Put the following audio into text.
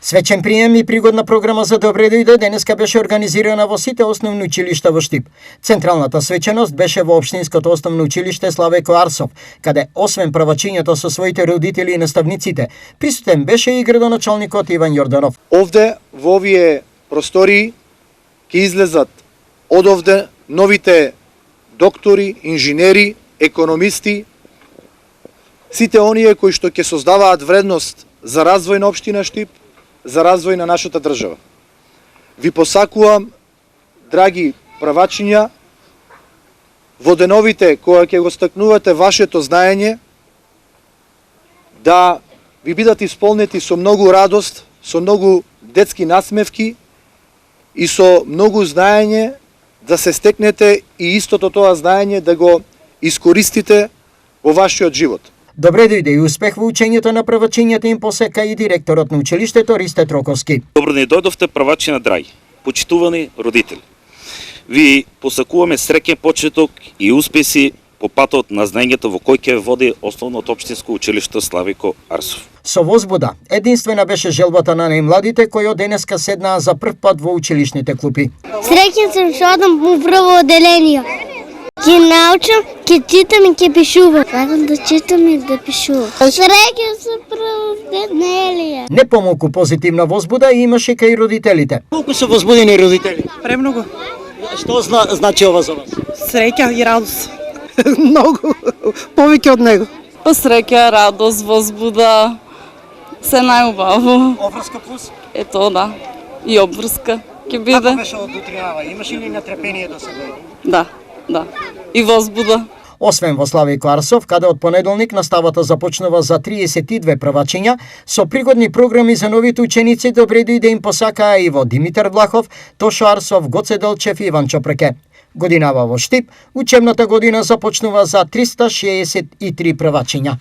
Свечен прием и пригодна програма за добре дојде денеска беше организирана во сите основни училишта во Штип. Централната свеченост беше во Општинското основно училиште Славеко Арсов, каде освен правачињата со своите родители и наставниците, присутен беше и градоначалникот Иван Јорданов. Овде во овие простории ќе излезат од овде новите доктори, инженери, економисти, сите оние кои што ќе создаваат вредност за развој на општина Штип, за развој на нашата држава. Ви посакувам, драги правачиња, во деновите кога ќе го стакнувате вашето знаење, да ви бидат исполнети со многу радост, со многу детски насмевки и со многу знаење да се стекнете и истото тоа знаење да го искористите во вашиот живот. Добре дојде и успех во учењето на правачињата им посека и директорот на училиштето Ристе Троковски. Добро не дојдовте правачина драги, почитувани родители. Ви посакуваме среќен почеток и успеси по патот на знаењето во кој ќе води основното општинско училиште Славико Арсов. Со возбуда, единствена беше желбата на најмладите кои од денеска седнаа за прв пат во училишните клупи. Среќен сум што одам во прво оделение. Ќе научам, ќе читам и ќе пишувам. Сакам да читам и да пишувам. Среќен сум прво оделение. Не помалку позитивна возбуда имаше кај родителите. Колку се возбудени родители? Премногу. Што значи ова за вас? Среќа и радост. Многу. Повеќе од него. Среќа, радост, возбуда, се најубаво. Обврска плюс? Ето, да. И обврска ќе биде. Како беше од утринава? Имаше ли натрпение да се дојде? Да. И возбуда. Освен во Славико Арсов, каде од понеделник наставата започнува за 32 правачиња, со пригодни програми за новите ученици добре дојде им посакаа и во Димитар Влахов, Тошо Арсов, Гоце Делчев и Иван Чопреке. Годинава во Штип, учебната година започнува за 363 правачиња.